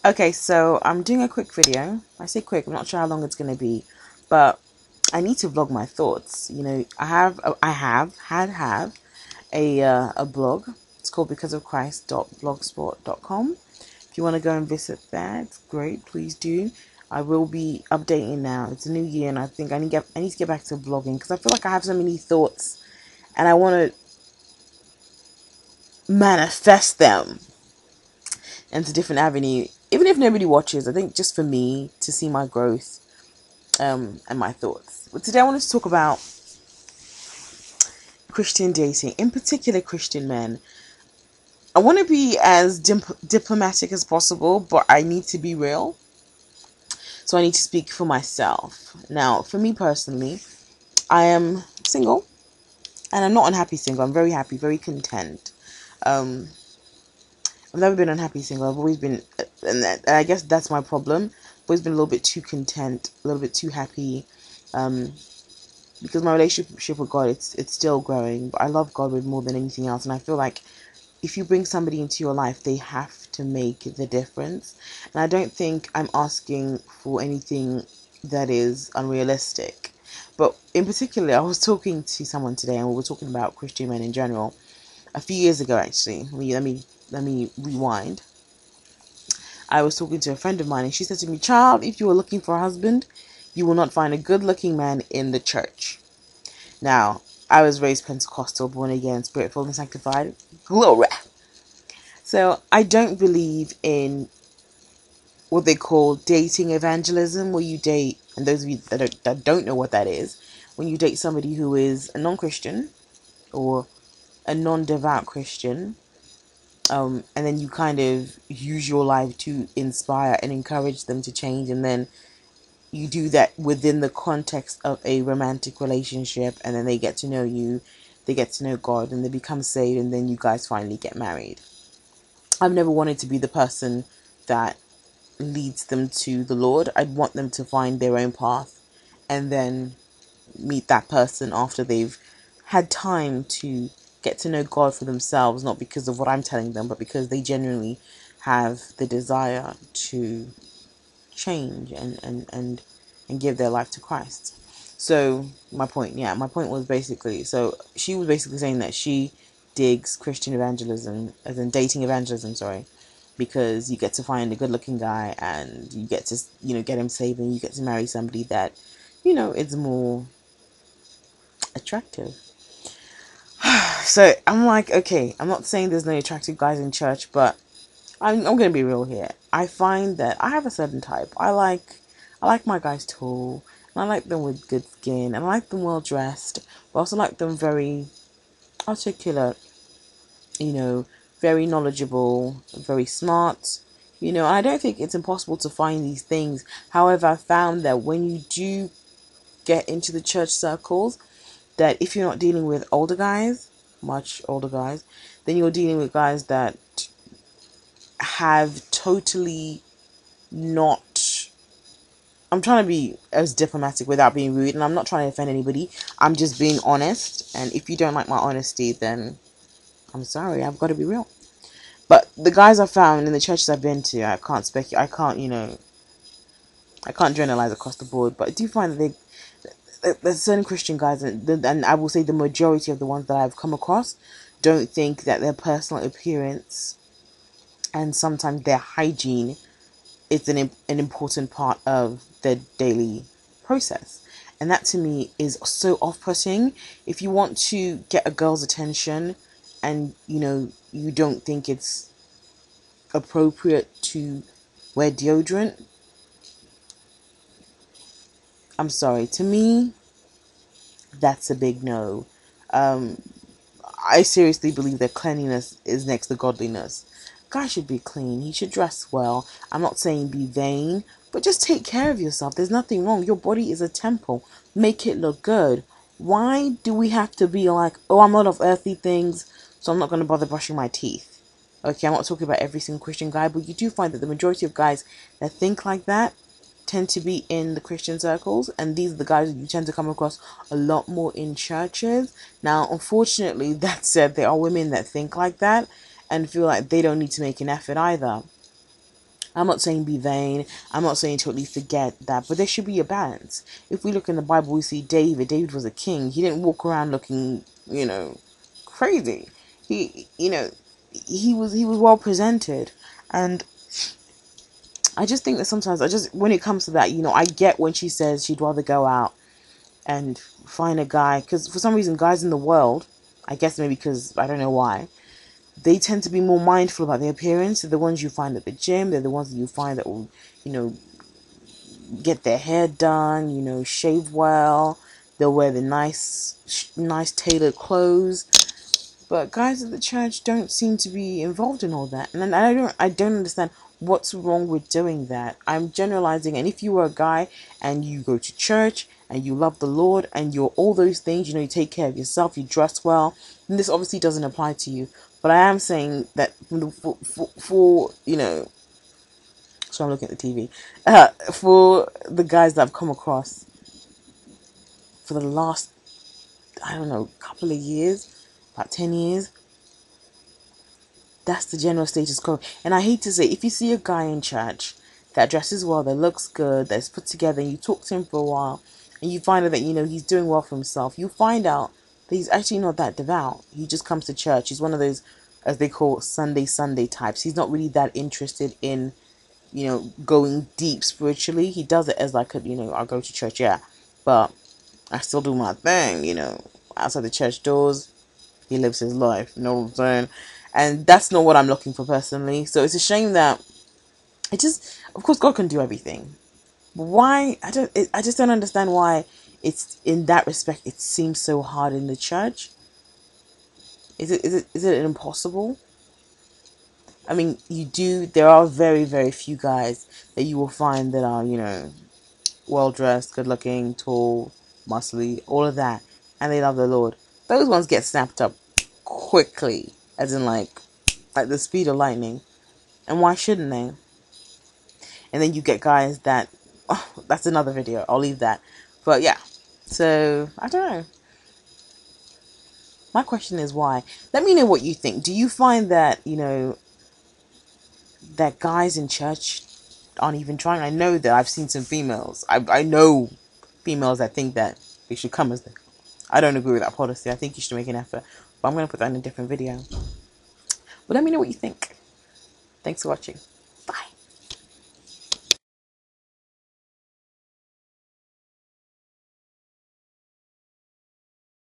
Okay, so I'm doing a quick video. I say quick, I'm not sure how long it's going to be, but I need to vlog my thoughts. You know, I have a blog. It's called becauseofchrist.blogspot.com. If you want to go and visit that, great, please do. I will be updating now. It's a new year, and I think I need to get back to vlogging because I feel like I have so many thoughts, and I want to manifest them into different avenue. Even if nobody watches, I think just for me to see my growth, and my thoughts. But today I wanted to talk about Christian dating, in particular Christian men. I want to be as diplomatic as possible, but I need to be real. So I need to speak for myself. Now, for me personally, I am single, and I'm not unhappy single. I'm very happy, very content. Um, I've never been unhappy single. I've always been, and I guess that's my problem. I've always been a little bit too content, a little bit too happy. Um, because my relationship with God, it's still growing, but I love God with more than anything else, and I feel like if you bring somebody into your life, they have to make the difference. And I don't think I'm asking for anything that is unrealistic. But in particular, I was talking to someone today, and we were talking about Christian men in general. A few years ago, actually, let me rewind. I was talking to a friend of mine, and she said to me, "Child, if you are looking for a husband, you will not find a good-looking man in the church." Now, I was raised Pentecostal, born again, spirit-filled and sanctified. Glory. So I don't believe in what they call dating evangelism, where you date, and those of you that don't know what that is, when you date somebody who is a non-Christian or a non-devout Christian, and then you kind of use your life to inspire and encourage them to change, and then you do that within the context of a romantic relationship, and then they get to know you, they get to know God, and they become saved, and then you guys finally get married. I've never wanted to be the person that leads them to the Lord. I'd want them to find their own path and then meet that person after they've had time to get to know God for themselves, not because of what I'm telling them, but because they genuinely have the desire to change and give their life to Christ. So my point was basically, so she was basically saying that she digs Christian evangelism, as in dating evangelism, sorry, because you get to find a good looking guy, and you get to, get him saved, and you get to marry somebody that, is more attractive. So I'm like, okay, I'm not saying there's no attractive guys in church, but I'm gonna be real here. I find that I have a certain type. I like my guys tall, and I like them with good skin, and I like them well dressed, but I also like them very articulate, very knowledgeable, very smart, and I don't think it's impossible to find these things. However, I found that when you do get into the church circles, that if you're not dealing with older guys, much older guys, then you're dealing with guys that have totally not. I'm trying to be as diplomatic without being rude, and I'm not trying to offend anybody. I'm just being honest, and if you don't like my honesty, then I'm sorry. I've got to be real. But the guys I found in the churches I've been to, I can't I can't generalize across the board, but I do find that there's certain Christian guys, and I will say the majority of the ones that I've come across don't think that their personal appearance and sometimes their hygiene is an important part of their daily process. And that to me is so off-putting. If you want to get a girl's attention, and you don't think it's appropriate to wear deodorant, I'm sorry. To me, that's a big no. Um, I seriously believe that cleanliness is next to godliness. Guy should be clean. He should dress well. I'm not saying be vain, but just take care of yourself. There's nothing wrong. Your body is a temple. Make it look good. Why do we have to be like, oh, I'm not of earthly things, so I'm not going to bother brushing my teeth? Okay, I'm not talking about every single Christian guy, but you do find that the majority of guys that think like that tend to be in the Christian circles, and these are the guys you tend to come across a lot more in churches. Now, unfortunately, that said, there are women that think like that and feel like they don't need to make an effort either. I'm not saying be vain. I'm not saying totally forget that, but there should be a balance. If we look in the Bible, we see David. David was a king. He didn't walk around looking, crazy. He was well presented, and I just think that sometimes when it comes to that, I get when she says she'd rather go out and find a guy, because for some reason guys in the world, I guess maybe because I don't know why, they tend to be more mindful about their appearance. They're the ones you find at the gym. They're the ones that you find that will, get their hair done, shave well. They'll wear the nice tailored clothes. But guys at the church don't seem to be involved in all that, and I don't understand what's wrong with doing that. I'm generalizing, and if you are a guy and you go to church and you love the Lord and you're all those things, you take care of yourself, you dress well, then this obviously doesn't apply to you. But I am saying that so I'm looking at the TV. For the guys that I've come across for the last, I don't know, couple of years, about 10 years, that's the general status quo. And I hate to say, if you see a guy in church that dresses well, that looks good, that's put together, and you talk to him for a while, and you find out that, he's doing well for himself, you find out that he's actually not that devout. He just comes to church. He's one of those, as they call, Sunday types. He's not really that interested in, going deep spiritually. He does it as like I'll go to church, yeah, but I still do my thing, outside the church doors. He lives his life, you know what I'm saying? And that's not what I'm looking for personally. So it's a shame that of course, God can do everything. But why? I just don't understand why it's in that respect. It seems so hard in the church. Is it impossible? I mean, there are very, very few guys that you will find that are, well dressed, good looking, tall, muscly, all of that, and they love the Lord. Those ones get snapped up quickly, as in like the speed of lightning. And why shouldn't they? And then you get guys that, that's another video. I'll leave that. But yeah, so I don't know. My question is why. Let me know what you think. Do you find that that guys in church aren't even trying? I know that I've seen some females. I know females that think that they should come as they. I don't agree with that policy. I think you should make an effort. But I'm going to put that in a different video. But let me know what you think. Thanks for watching.